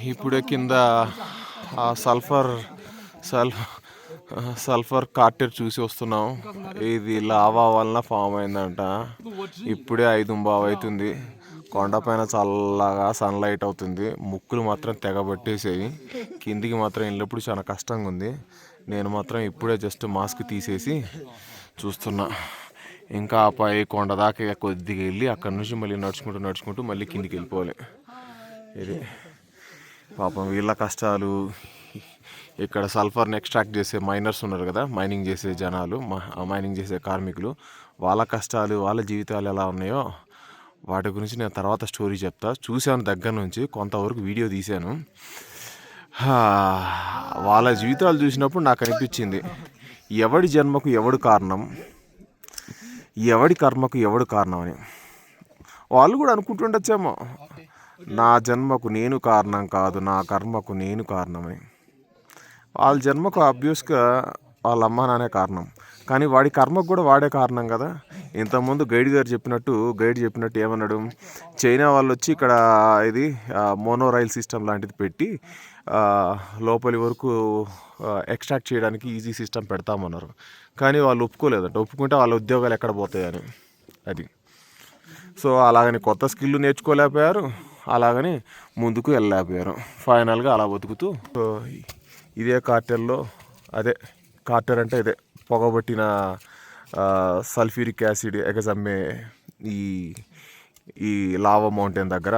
ఇప్పుడే కింద sulphur sulphur Carter చూసి వస్తున్నాం. ఇది లావా వలన ఫామ్ అయిందంట. ఇప్పుడే 5:15 అవుతుంది. కొండపైన చల్లగా సన్లైట్ అవుతుంది. ముక్కులు మాత్రం తెగబట్టేసాయి. కిందికి మాత్రం వెళ్ళినప్పుడు చాలా కష్టంగా ఉంది. నేను మాత్రం ఇప్పుడే జస్ట్ మాస్క్ తీసేసి చూస్తున్నా. ఇంకా ఆ పై కొండ దాకా కొద్దిగా వెళ్ళి అక్కడి నుంచి మళ్ళీ నడుచుకుంటూ మళ్ళీ కిందికి వెళ్ళిపోవాలి. ఇది పాపం వీళ్ళ కష్టాలు. ఇక్కడ సల్ఫర్ని ఎక్స్ట్రాక్ట్ చేసే మైనర్స్ ఉన్నారు కదా, మైనింగ్ చేసే జనాలు, మైనింగ్ చేసే కార్మికులు, వాళ్ళ కష్టాలు, వాళ్ళ జీవితాలు ఎలా ఉన్నాయో వాటి గురించి నేను తర్వాత స్టోరీ చెప్తా. చూశాను దగ్గర నుంచి, కొంతవరకు వీడియో తీశాను. వాళ్ళ జీవితాలు చూసినప్పుడు నాకు అనిపించింది, ఎవడి జన్మకు ఎవడు కారణం, ఎవడి కర్మకు ఎవడు కారణం అని. వాళ్ళు కూడా అనుకుంటుండొచ్చేమో, నా జన్మకు నేను కారణం కాదు, నా కర్మకు నేను కారణమని. వాళ్ళ జన్మకు అబ్యూస్గా వాళ్ళ అమ్మ నానే కారణం, కానీ వాడి కర్మకు కూడా వాడే కారణం కదా. ఇంతకుముందు గైడ్ చెప్పినట్టు ఏమన్నాడు, చైనా వాళ్ళు వచ్చి ఇక్కడ ఇది మోనో రైల్ సిస్టమ్ లాంటిది పెట్టి లోపలి వరకు ఎక్స్ట్రాక్ట్ చేయడానికి ఈజీ సిస్టమ్ పెడతామన్నారు. కానీ వాళ్ళు ఒప్పుకోలేదంట. ఒప్పుకుంటే వాళ్ళ ఉద్యోగాలు ఎక్కడ పోతాయని. అది సో అలాగని కొత్త స్కిల్ నేర్చుకోలేకపోయారు, అలాగని ముందుకు వెళ్ళలేకపోయారు. ఫైనల్గా అలా బతుకుతూ ఇదే కార్టెల్లో, అదే కార్టర్ అంటే ఇదే పొగబట్టిన సల్ఫ్యూరిక్ యాసిడ్ ఎగజమ్మే ఈ లావా మౌంటైన్ దగ్గర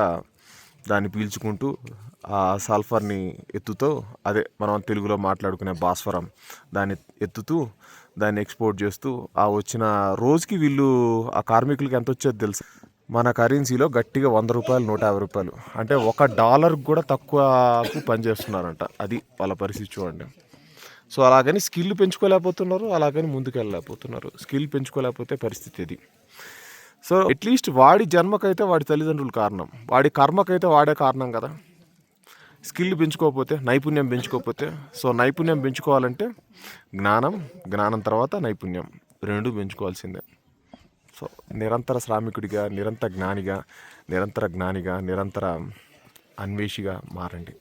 దాన్ని పీల్చుకుంటూ ఆ సల్ఫర్ని ఎత్తుతో, అదే మనం తెలుగులో మాట్లాడుకునే భాస్వరం, దాన్ని ఎత్తుతూ దాన్ని ఎక్స్పోర్ట్ చేస్తూ ఆ వచ్చిన రోజుకి వీళ్ళు ఆ కార్మికులకి ఎంత వచ్చేది తెలుసు, మన కరెన్సీలో గట్టిగా 100 రూపాయలు, 150 రూపాయలు, అంటే $1 కూడా తక్కువకు పనిచేస్తున్నారంట. అది వాళ్ళ పరిస్థితి చూడండి. సో అలాగని స్కిల్ పెంచుకోలేకపోతున్నారు, అలాగని ముందుకు వెళ్ళలేకపోతున్నారు. స్కిల్ పెంచుకోలేకపోతే పరిస్థితి ఇది. సో అట్లీస్ట్ వాడి జన్మకైతే వాడి తల్లిదండ్రులు కారణం, వాడి కర్మకైతే వాడే కారణం కదా. స్కిల్ పెంచుకోకపోతే, నైపుణ్యం పెంచుకోకపోతే, సో నైపుణ్యం పెంచుకోవాలంటే జ్ఞానం తర్వాత నైపుణ్యం, రెండు పెంచుకోవాల్సిందే. సో నిరంతర శ్రామికుడిగా, నిరంతర జ్ఞానిగా, నిరంతర అన్వేషిగా మారండి.